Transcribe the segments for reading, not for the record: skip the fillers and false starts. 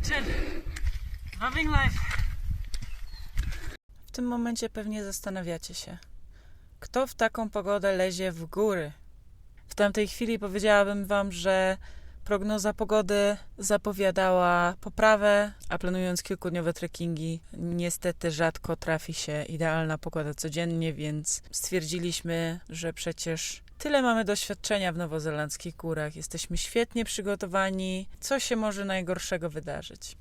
Richard, loving life. W tym momencie pewnie zastanawiacie się, kto w taką pogodę lezie w góry? W tamtej chwili powiedziałabym wam, że prognoza pogody zapowiadała poprawę, a planując kilkudniowe trekkingi, niestety rzadko trafi się idealna pogoda codziennie, więc stwierdziliśmy, że przecież tyle mamy doświadczenia w nowozelandzkich górach, jesteśmy świetnie przygotowani, co się może najgorszego wydarzyć.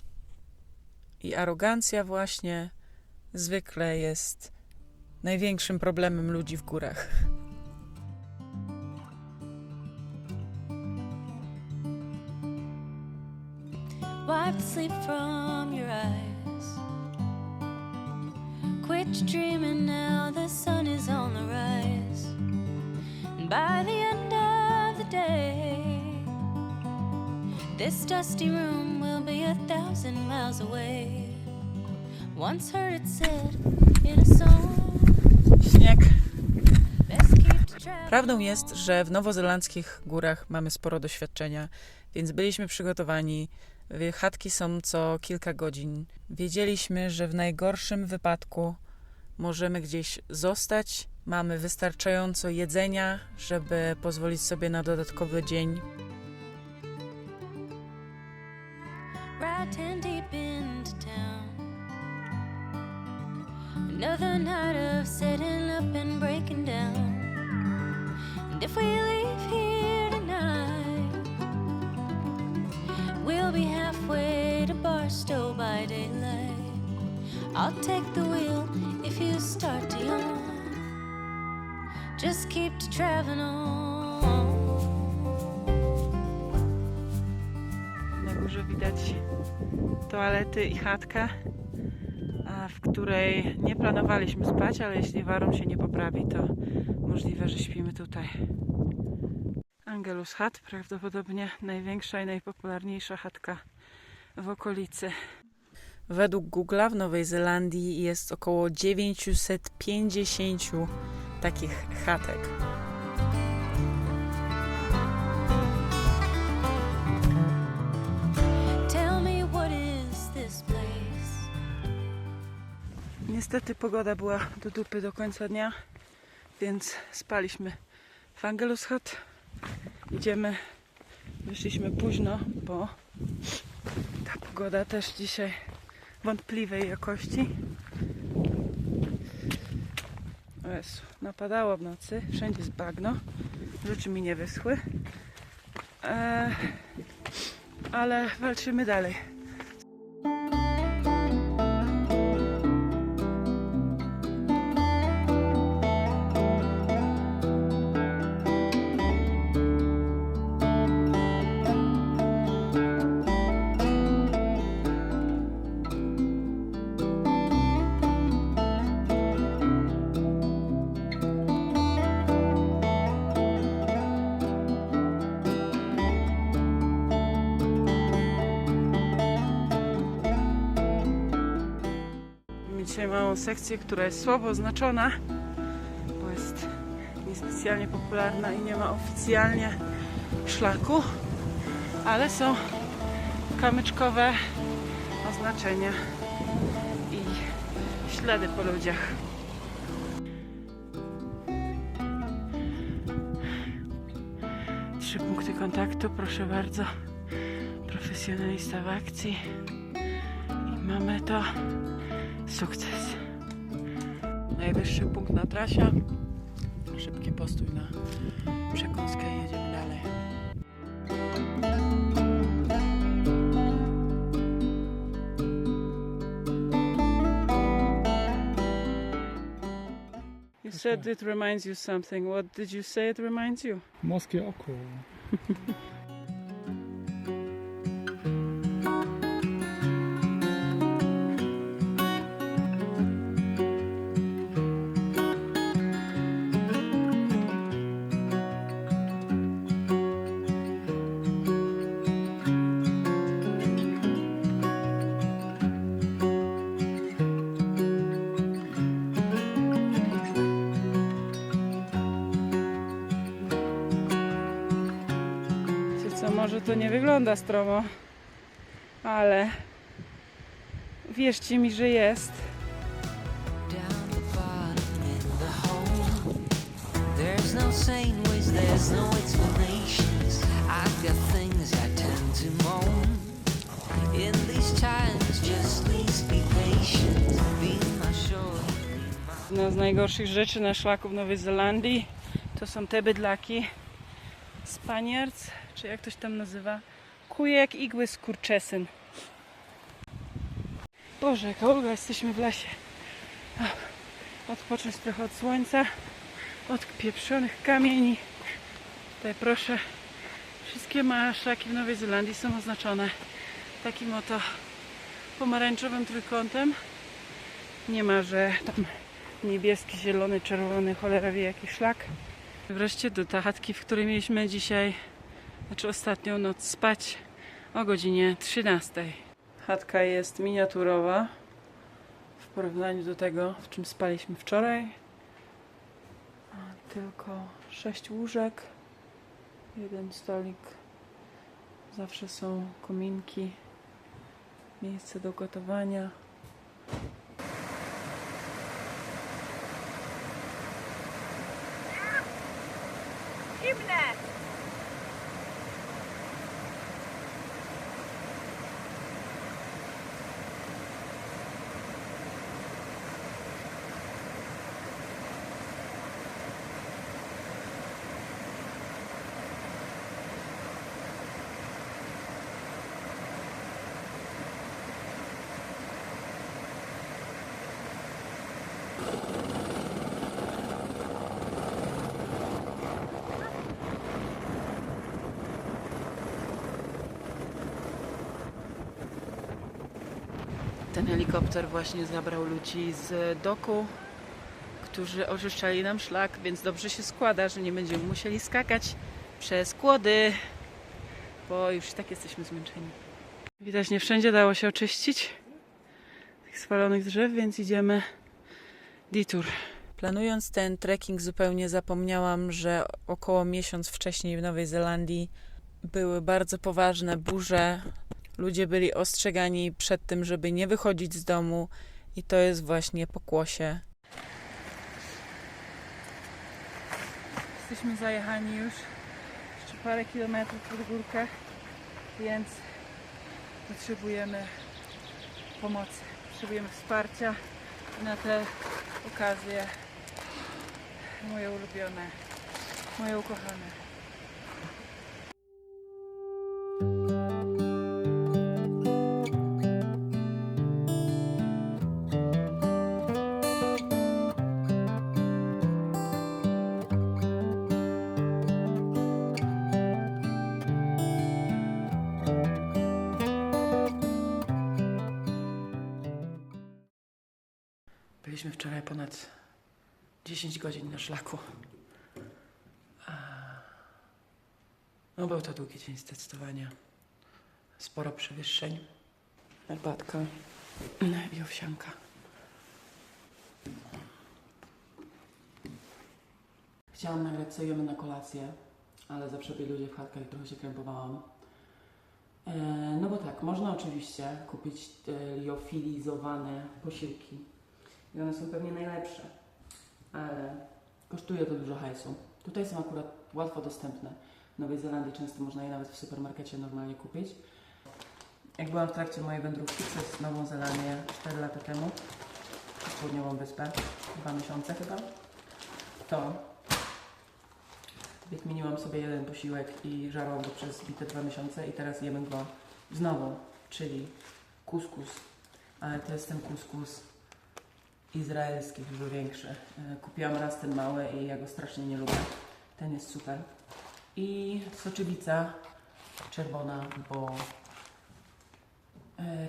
I arogancja właśnie zwykle jest największym problemem ludzi w górach. Wipe the sleep from your eyes. Quit dreaming now, the sun is on the rise. And by the end of the day, this dusty room will be 1,000 miles away. Once heard it said in a song. Śnieg. Best keep to travel. Prawdą jest, że w nowozelandzkich górach mamy sporo doświadczenia, więc byliśmy przygotowani. Chatki są co kilka godzin. Wiedzieliśmy, że w najgorszym wypadku możemy gdzieś zostać. Mamy wystarczająco jedzenia, żeby pozwolić sobie na dodatkowy dzień. Riding deep into town. Another night of setting up and breaking down. And if we leave here tonight, we'll be halfway to Barstow by daylight. I'll take the wheel if you start to yawn. Just keep to traveling on. Na górze widać toalety i chatkę, w której nie planowaliśmy spać, ale jeśli warun się nie poprawi, to możliwe, że śpimy tutaj. Angelus Hut, prawdopodobnie największa i najpopularniejsza chatka w okolicy. Według Google'a w Nowej Zelandii jest około 950 takich chatek. Tell me what is this place? Niestety pogoda była do dupy do końca dnia, więc spaliśmy w Angelus Hut. Wyszliśmy późno, bo ta pogoda też dzisiaj wątpliwej jakości. O Jezu, napadało w nocy, wszędzie jest bagno, rzeczy mi nie wyschły, ale walczymy dalej. Dzisiaj małą sekcję, która jest słabo oznaczona, bo jest niespecjalnie popularna i nie ma oficjalnie szlaku, ale są kamyczkowe oznaczenia i ślady po ludziach. Trzy punkty kontaktu, proszę bardzo. Profesjonalista w akcji. I mamy to. Sukces. Najwyższy punkt na trasie. Szybki postój na przekąskę i jedziemy dalej. You said it reminds you something. What did you say it reminds you? Morskie oko. Może to nie wygląda stromo, ale Wierzcie mi, że jest. Down the bottom in the hole. There's no sane ways, there's no explanations. I've got things I tend to moan. In these times, just please be patient. Be my shore. Jedna z najgorszych rzeczy na szlaku w Nowej Zelandii to są te bydlaki Spaniards, czy jak ktoś tam nazywa, kuje jak igły skurczesyn. Boże, jaka ulga, jesteśmy w lesie. Odpocząć trochę od słońca, od pieprzonych kamieni. Tutaj proszę, wszystkie małe szlaki w Nowej Zelandii są oznaczone takim oto pomarańczowym trójkątem. Nie ma, że tam niebieski, zielony, czerwony, cholera wie jaki szlak. Wreszcie do ta chatki, w której mieliśmy dzisiaj, znaczy ostatnią noc spać o godzinie 13. Chatka jest miniaturowa w porównaniu do tego, w czym spaliśmy wczoraj. Tylko 6 łóżek, jeden stolik. Zawsze są kominki, miejsce do gotowania. Ten helikopter właśnie zabrał ludzi z doku, którzy oczyszczali nam szlak, więc dobrze się składa, że nie będziemy musieli skakać przez kłody, bo już i tak jesteśmy zmęczeni. Widać, nie wszędzie dało się oczyścić tych spalonych drzew, więc idziemy detour. Planując ten trekking zupełnie zapomniałam, że około miesiąc wcześniej w Nowej Zelandii były bardzo poważne burze. Ludzie byli ostrzegani przed tym, żeby nie wychodzić z domu i to jest właśnie pokłosie. Jesteśmy zajechani już jeszcze parę kilometrów pod górkę, więc potrzebujemy pomocy, potrzebujemy wsparcia na te okazje. Moje ulubione, moje ukochane. Byliśmy wczoraj ponad 10 godzin na szlaku. No był to długi dzień zdecydowanie. Sporo przewyższeń. Herbatka i owsianka. Chciałam nagrać co jemy na kolację, ale zawsze ludzie w chatkach i trochę się krępowałam. No bo tak, można oczywiście kupić liofilizowane posiłki. I one są pewnie najlepsze, ale kosztuje to dużo hajsu. Tutaj są akurat łatwo dostępne. W Nowej Zelandii często można je nawet w supermarkecie normalnie kupić. Jak byłam w trakcie mojej wędrówki przez Nową Zelandię 4 lata temu, przez Południową Wyspę, 2 miesiące chyba, to wymieniłam sobie jeden posiłek i żarłam go przez bite 2 miesiące i teraz jemy go znowu, czyli kuskus. Ale to jest ten kuskus izraelski, dużo większy. Kupiłam raz ten mały i ja go strasznie nie lubię. Ten jest super. I soczewica czerwona, bo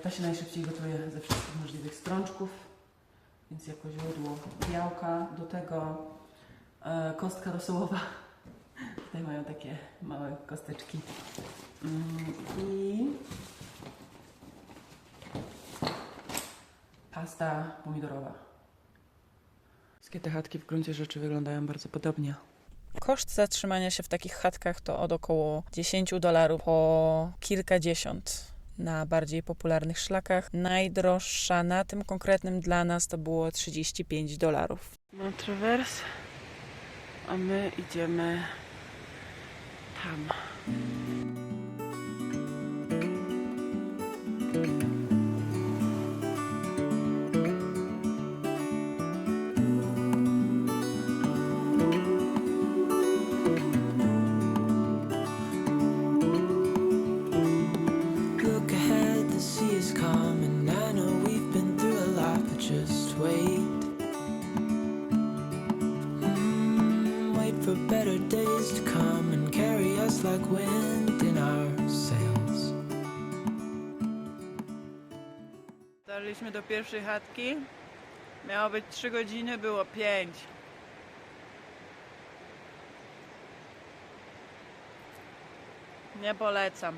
ta się najszybciej gotuje ze wszystkich możliwych strączków, więc jako źródło białka. Do tego kostka rosołowa. Tutaj mają takie małe kosteczki. I pasta pomidorowa. Wszystkie te chatki w gruncie rzeczy wyglądają bardzo podobnie. Koszt zatrzymania się w takich chatkach to od około $10 po kilkadziesiąt. na bardziej popularnych szlakach. Najdroższa na tym konkretnym dla nas to było $35. Mam trawers, a my idziemy tam. Look ahead, the sea is calm, and I know we've been through a lot, but just wait. Wait for better days to come and carry us like wind in our sails. Dotarliśmy do pierwszej chatki. Miało być 3 godziny, było 5. Nie polecam.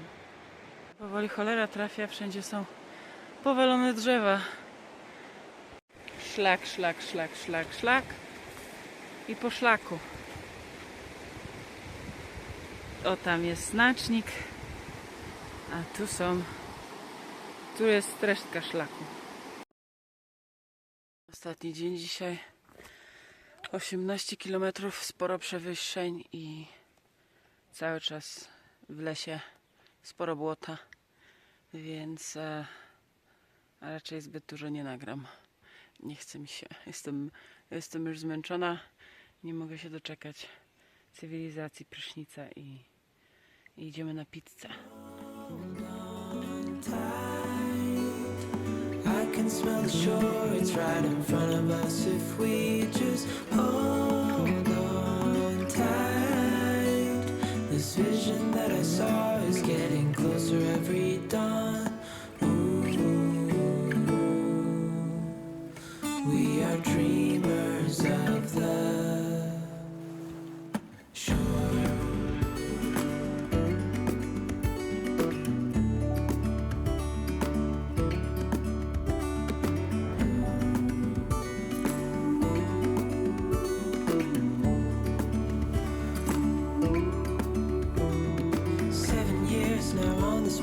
Powoli cholera trafia, wszędzie są powalone drzewa. Szlak, szlak, szlak, szlak, szlak. I po szlaku. O, tam jest znacznik. A tu jest resztka szlaku. Ostatni dzień dzisiaj. 18 km, sporo przewyższeń i cały czas w lesie sporo błota, więc raczej zbyt dużo nie nagram. Nie chce mi się. Jestem już zmęczona. Nie mogę się doczekać cywilizacji, prysznica i idziemy na pizzę. I can smell the shore, it's right in front of us if we just hold on tight. This vision that I saw is getting closer every dawn. Ooh, we are dreamers of the shore.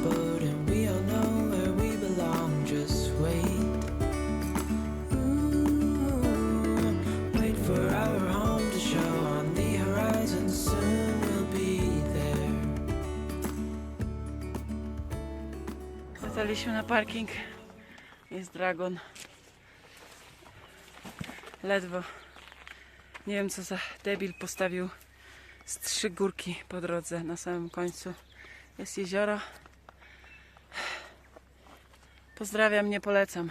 Boat and we all know where we belong. Just wait. Ooh, wait for our home to show on the horizon. Soon we'll be there. Wracaliśmy na parking. Jest dragon. Ledwo. Nie wiem, co za debil postawił z 3 górki po drodze. Na samym końcu jest jezioro. Pozdrawiam, nie polecam.